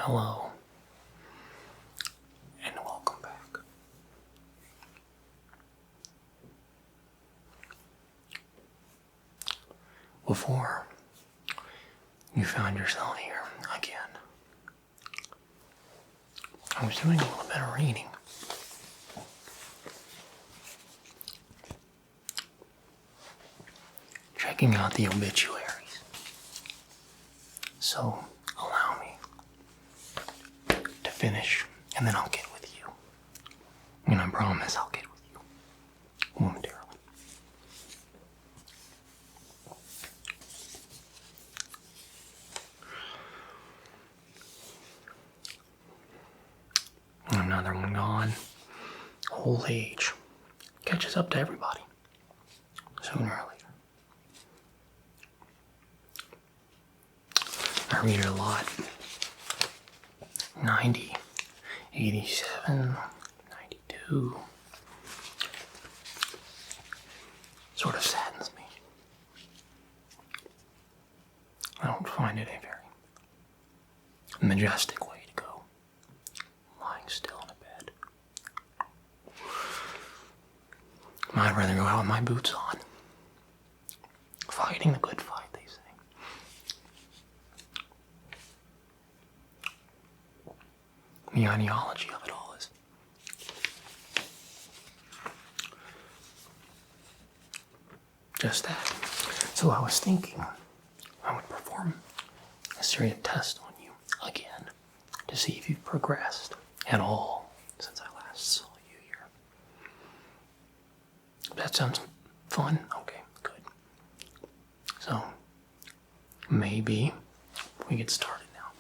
Hello, and welcome back. Before you found yourself here again, I was doing a little bit of reading. Checking out the obituaries. So, allow me to finish, and then I'll get with you. And I promise I'll get with you momentarily. Another one gone. Old age catches up to everybody, sooner or later. I read it a lot. 90, 87, 92. Sort of saddens me. I don't find it a very majestic way to go, lying still in a bed. I'd rather go out with my boots on, fighting the good fight, they say. The ideology of it all is just that. So I was thinking I would perform a series of tests on you again to see if you've progressed at all since I last saw you here. That sounds fun? Okay, good. So, maybe we get started now.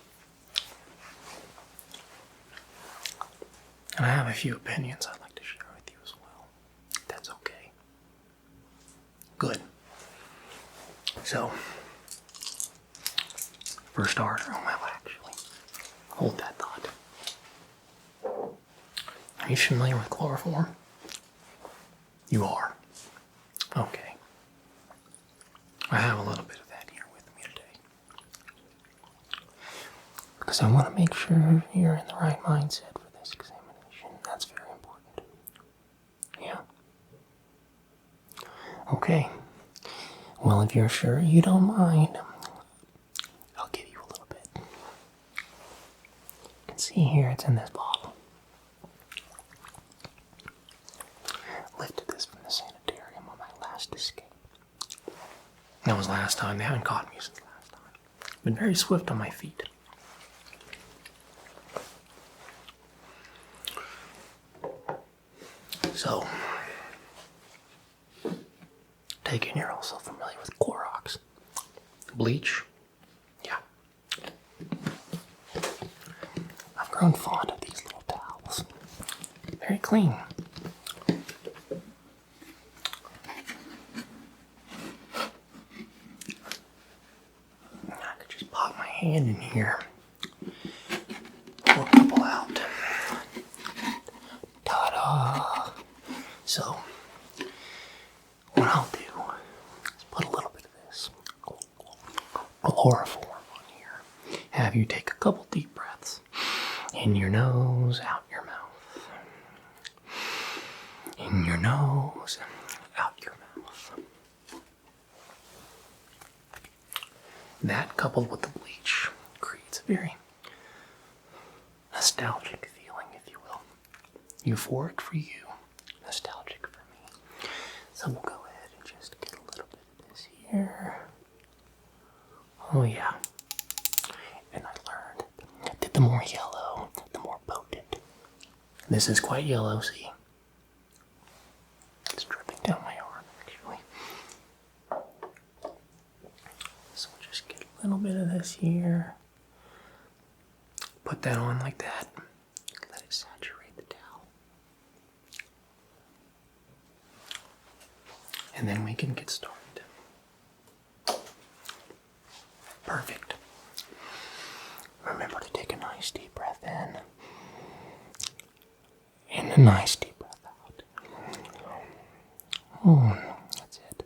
And I have a few opinions I'd like to share with you as well. If that's okay. Good. So, for starter, well, actually, hold that thought. Are you familiar with chloroform? You are. Okay. I have a little bit of that here with me today. Because I want to make sure you're in the right mindset for this examination. That's very important. Yeah. Okay. Well, if you're sure you don't mind, I'll give you a little bit. You can see here it's in this bottle. Lifted this from the sanitarium on my last escape. That was last time. They haven't caught me since last time. Been very swift on my feet. So, take it you're also familiar with Clorox. Bleach? Yeah. I've grown fond of these little towels. Very clean. I could just pop my hand in here. Pull a couple out. Ta-da! So, what I'll do is put a little bit of this chloroform on here. Have you take a couple deep breaths. In your nose, out your mouth. In your nose, out your mouth. That, coupled with the bleach, creates a very nostalgic feeling, if you will. Euphoric for you, nostalgic for me. So we'll go ahead and just get a little bit of this here. Oh yeah. And I learned that the more yellow, the more potent. This is quite yellow, see? It's dripping down my arm, actually. So we'll just get a little bit of this here. Put that on like that. Let it saturate the towel. And then we can get started. Perfect. Remember to take a nice deep breath in. And a nice deep breath out. That's it.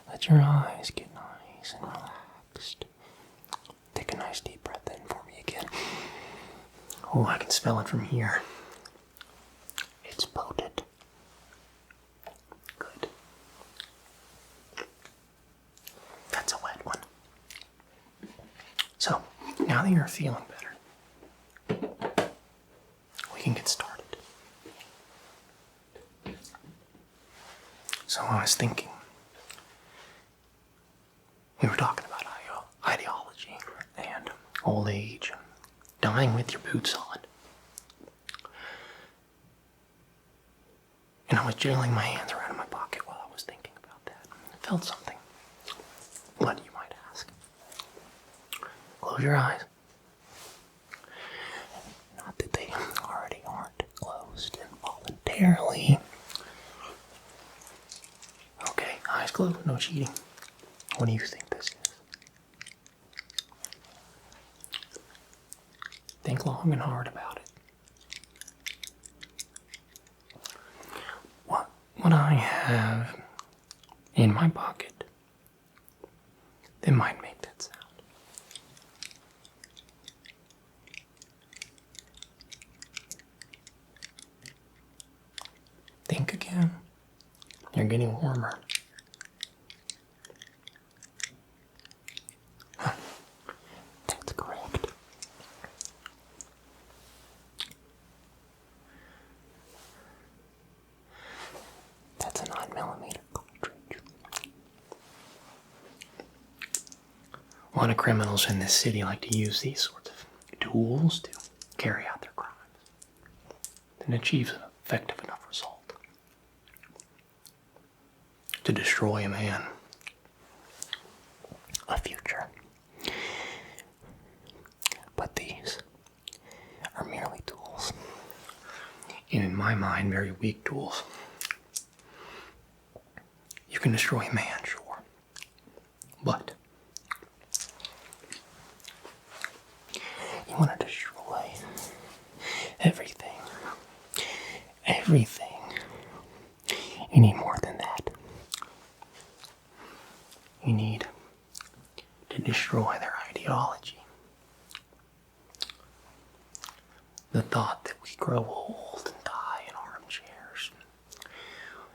Let your eyes get nice and relaxed. Take a nice deep breath in for me again. Oh, I can smell it from here. It's potent. Good. That's a wet one. So, now that you're feeling better, we can get started. So I was thinking, we were talking about ideology and old age, dying with your boots on. And I was jiggling my hands around in my pocket while I was thinking about that. I felt something. What, you might ask? Close your eyes. Not that they already aren't closed involuntarily. Okay, eyes closed, no cheating. What do you think this is? Think long and hard about it. What I have in my pocket that might make that sound. Think again. You're getting warmer. Huh. That's correct. That's a 9mm cartridge. A lot of criminals in this city like to use these sorts of tools to carry out their crimes and achieve an effective enough result to destroy a man, a future. But these are merely tools, and in my mind, very weak tools. You can destroy a man, sure, but you want to destroy everything. Everything. You need more than that. You need to destroy their ideology. The thought that we grow old and die in armchairs,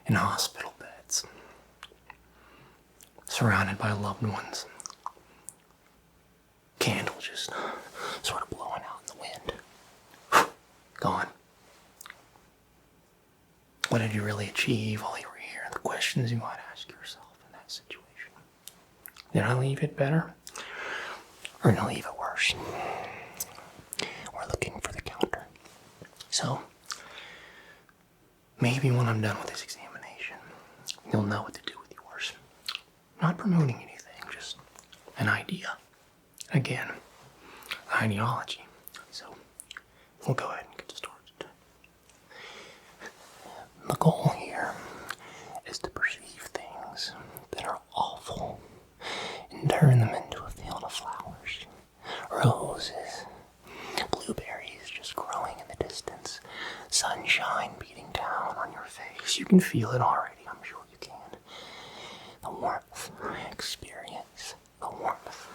in hospital beds, surrounded by loved ones, candle just sort of blowing out in the wind. Gone. What did you really achieve while you were here? The questions you might ask yourself in that situation. Did I leave it better? Or did I leave it worse? We're looking for the counter. So, maybe when I'm done with this examination, you'll know what to do with yours. Not promoting anything, just an idea. Again, ideology. So, we'll go ahead and get started. The goal here is to perceive things that are awful and turn them into a field of flowers. Roses, blueberries just growing in the distance, sunshine beating down on your face. You can feel it already, I'm sure you can. The warmth, experience the warmth.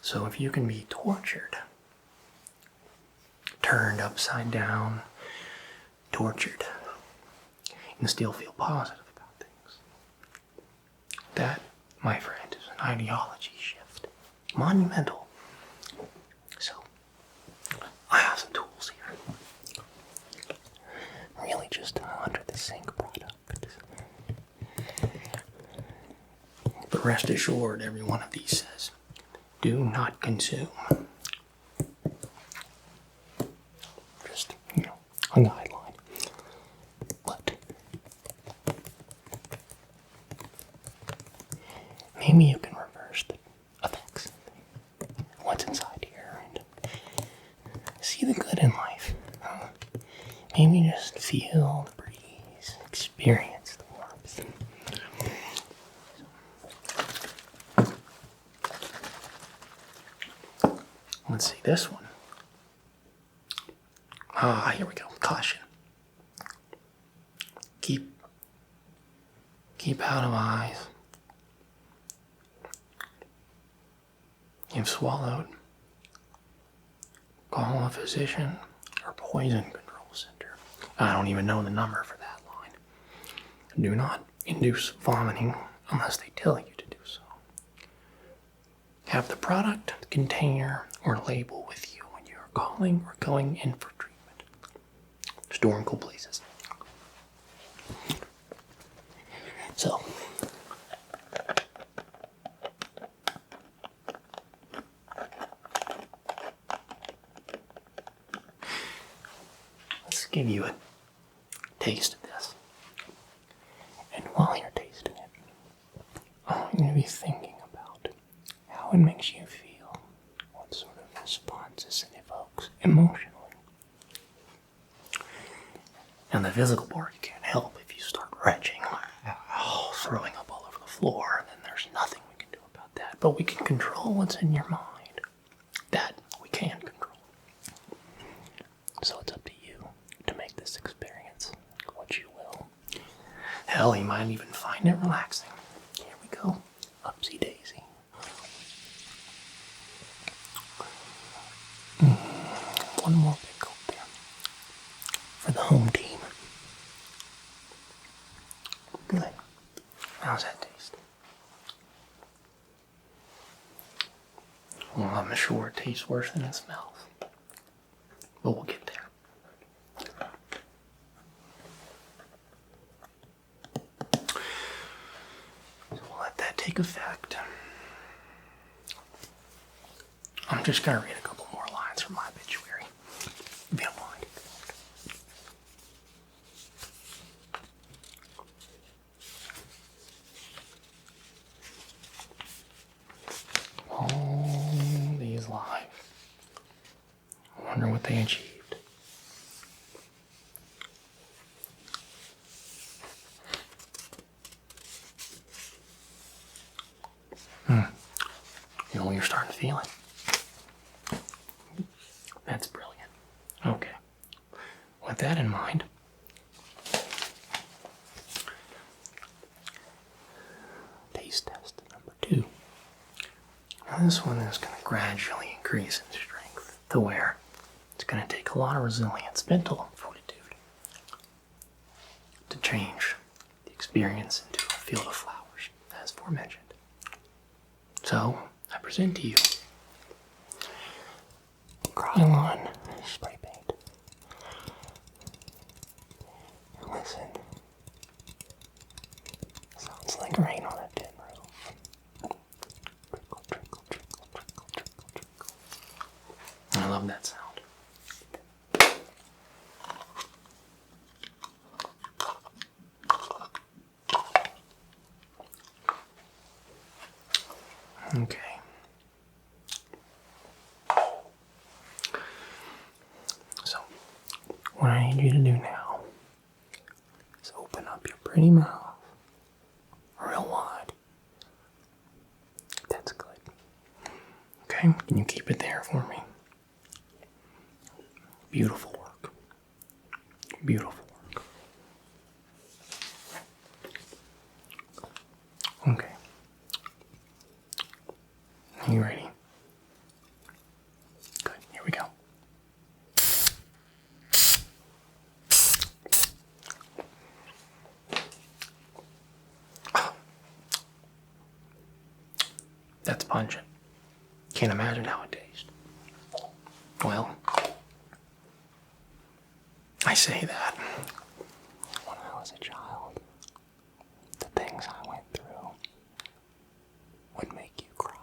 So if you can be tortured, turned upside down, tortured, and still feel positive about things, that, my friend, is an ideology shift. Monumental. So, I have some tools here. Really just under the sink product. But rest assured, every one of these says, do not consume. Just, a guideline. But maybe you can reverse the effects of what's inside here and see the good in life. Maybe just feel the breeze, experience the warmth. Let's see this one. Here we go. Caution. Keep out of eyes. You've swallowed. call a physician or poison control center. I don't even know the number for that line. Do not induce vomiting unless they tell you to do so. Have the product, container, or label with you when you are calling or going in for treatment. Store in cool places. So, let's give you a taste of this. And while you're tasting it, I want you to be thinking about how it makes you feel, what sort of responses it evokes emotionally. And the physical part you can't help if you start retching, throwing up all over the floor, then there's nothing we can do about that. But we can control what's in your mind. That we can control. So it's up to you to make this experience what you will. Hell, you might even find it relaxing. Here we go. Upsy daisy. One more big gulp there. For the home team. Good. How's that taste? Well, I'm sure it tastes worse than it smells. But we'll get there. So we'll let that take effect. I'm just going to read a couple more lines from my obituary, if you don't mind. All these lives. I wonder what they achieved. You know, you're starting to feel it. That's brilliant. Okay. With that in mind, taste test number 2. Now this one is going to gradually increase in strength to where it's going to take a lot of resilience, mental fortitude, to change the experience into a field of flowers, as aforementioned. So, I present to you Krylon spray paint. Listen. Sounds like rain on a tin roof. Trickle, trickle, trickle, trickle, trickle, trickle. I love that sound. Okay. So, what I need you to do now is open up your pretty mouth real wide. That's good. Okay, can you keep it there for me? Beautiful work. Beautiful work. Okay. Are you ready? Good. Here we go. That's pungent. Can't imagine how it tastes. Well, I say that. When I was a child, the things I went through would make you cry.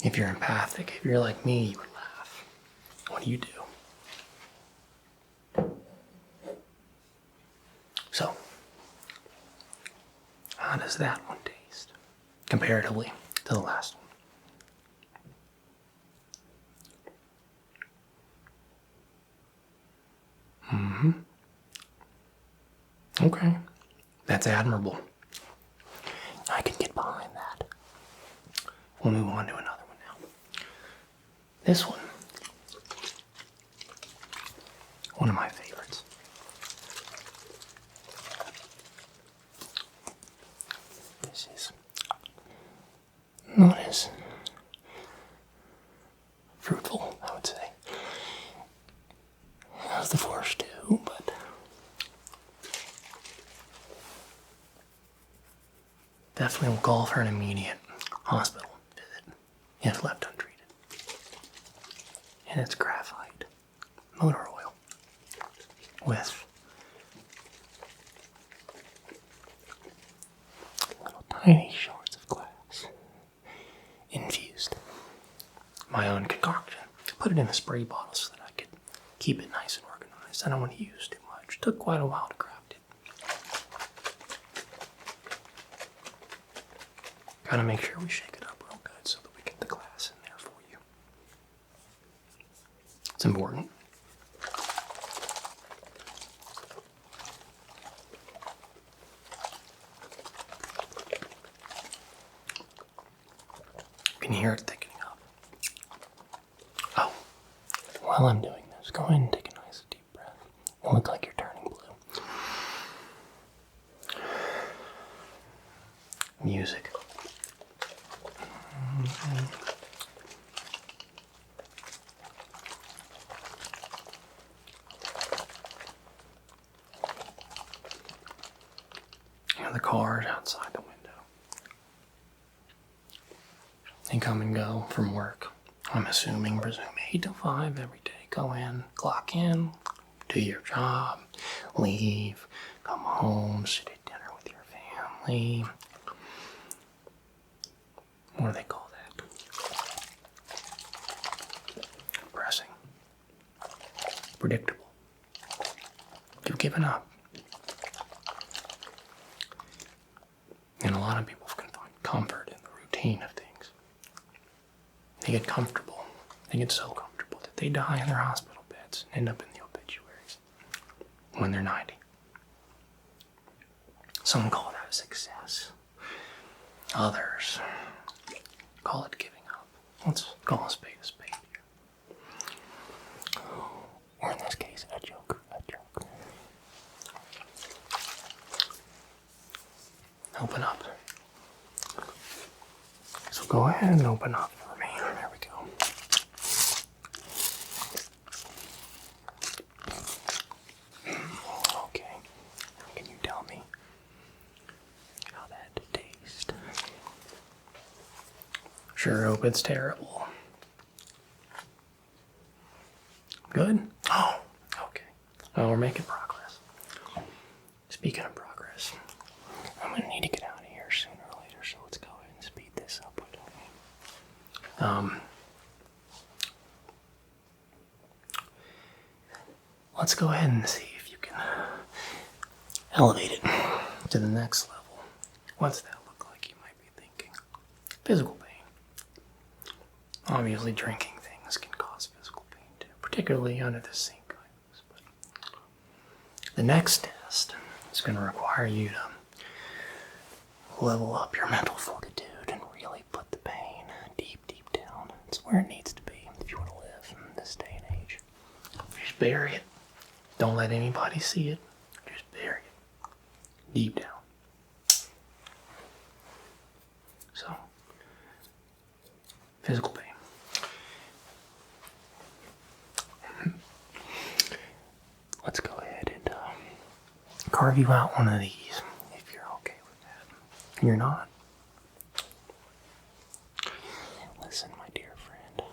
If you're empathic, if you're like me, you would laugh. What do? So, how does that one taste comparatively to the last one? Okay. That's admirable. I can get behind that. We'll move on to another one now. This one of my favorites. This is not as fruity definitely will call for an immediate hospital visit if left untreated. And it's graphite motor oil with little tiny shards of glass infused. My own concoction. Put it in a spray bottle so that I could keep it nice and organized. I don't want to use too much. It took quite a while to craft it. Gotta make sure we shake it up real good so that we get the glass in there for you. It's important. You can hear it thickening up. Oh, while I'm doing this, go ahead and take a nice deep breath. You look like you're turning blue. Music. And the cars outside the window. They come and go from work. I'm presume 8 to 5 every day. Go in, clock in, do your job, leave, come home, sit at dinner with your family. What do they call that? Depressing. Predictable. You've given up. And a lot of people can find comfort in the routine of things. They get comfortable. They get so comfortable that they die in their hospital beds and end up in the obituaries when they're 90. Some call that a success. Others call it giving up. Let's call a spade here. Or in this case, a joke. Open up. So go ahead and open up for me. There we go. Okay. Can you tell me how that tastes? Sure hope it's terrible. Good? Oh, okay. Well, we're making progress. Speaking of progress, I'm going to need to get out of here sooner or later, so let's go ahead and speed this up, why don't we? Let's go ahead and see if you can elevate it to the next level. What's that look like, you might be thinking? Physical pain. Obviously, drinking things can cause physical pain too, particularly under the sink. But the next test is going to require you to level up your mental fortitude and really put the pain deep down. It's where it needs to be if you want to live in this day and age. Just bury it. Don't let anybody see it. Just bury it deep down. So, physical pain. Let's go ahead and carve you out one of these, if you're okay with that. You're not? Listen, my dear friend.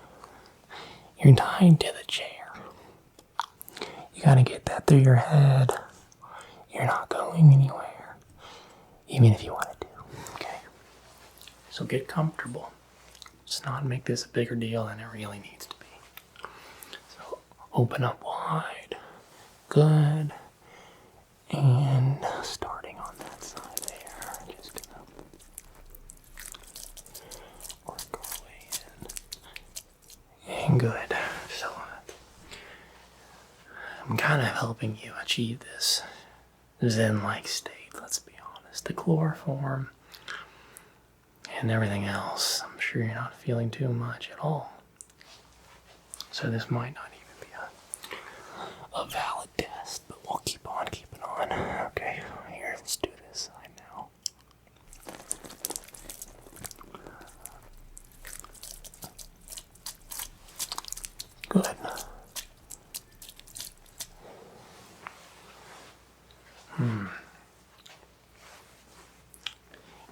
You're tied to the chair. You gotta get that through your head. You're not going anywhere, even if you wanted to, okay? So get comfortable. Let's not make this a bigger deal than it really needs to be. So open up wide. Good. And starting on that side there, just gonna work our way in. And good. So I'm kind of helping you achieve this Zen-like state, let's be honest. The chloroform and everything else, I'm sure you're not feeling too much at all. So this might not even be a valid test, but we'll keep on keeping on. Okay, here, let's do this side now. Good.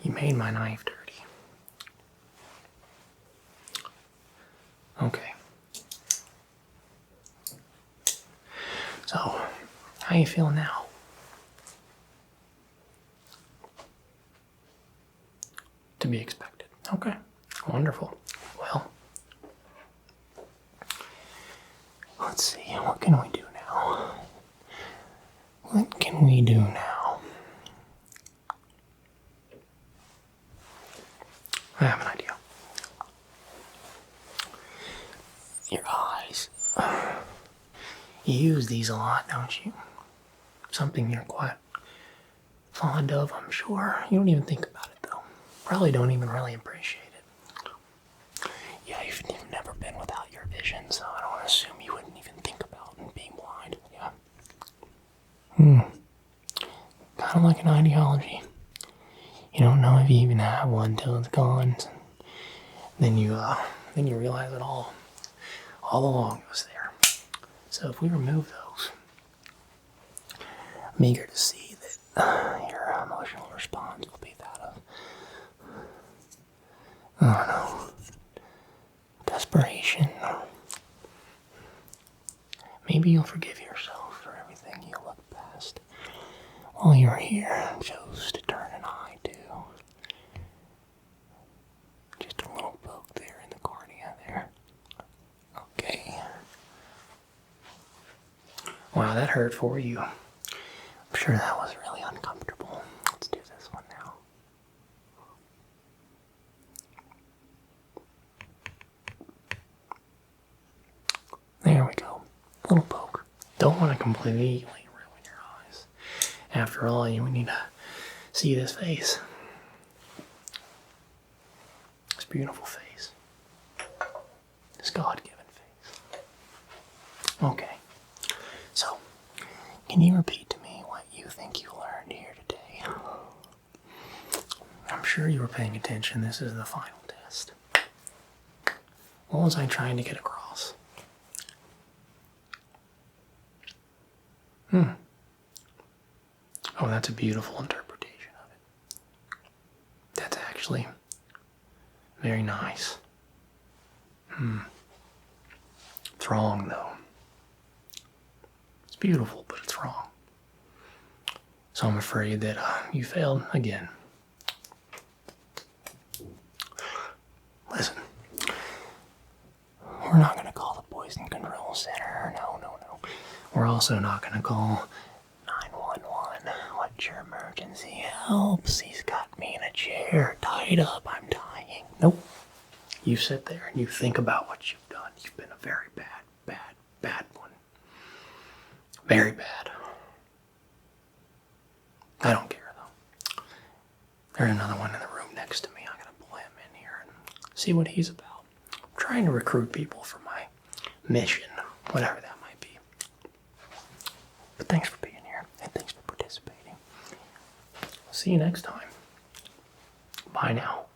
You made getting my knife dirty. Okay. So, how you feeling now? To be expected. Okay. Wonderful. Well, let's see. What can we do now? What can we do now? I have an idea. Your eyes. You use these a lot, don't you? Something you're quite fond of, I'm sure. You don't even think about it, though. Probably don't even really appreciate it. Yeah, you've never been without your vision, so I don't assume you wouldn't even think about being blind. Yeah. Kind of like an ideology. You don't know if you even have one till it's gone. Then you realize it all along it was there. So if we remove those, I'm eager to see that your emotional response will be that of, oh no, desperation. Maybe you'll forgive yourself for everything you look past while you're here and chose to turn an eye to. Just a little poke there in the cornea there. Okay. Wow, that hurt for you. I'm sure that was really uncomfortable. Let's do this one now. There we go. A little poke. Don't want to completely ruin your eyes. After all, we need to see this face. This beautiful face. This God-given face. Okay. So, can you repeat to me what you think you learned here today? I'm sure you were paying attention. This is the final test. What was I trying to get across? Oh, that's a beautiful interpretation of it. That's actually very nice. It's wrong, though. It's beautiful, but it's wrong. So I'm afraid that you failed again. Listen, we're not going to call the Poison Control Center. No. We're also not going to call 911. What's your emergency? Helps. He's got me in a chair, tied up. I'm dying. Nope. You sit there and you think about what you've done. You've been a very bad one. Very bad. I don't care, though. There's another one in the room next to me. I'm going to pull him in here and see what he's about. I'm trying to recruit people for my mission, whatever that might be. But thanks for being here, and thanks for participating. See you next time. Bye now.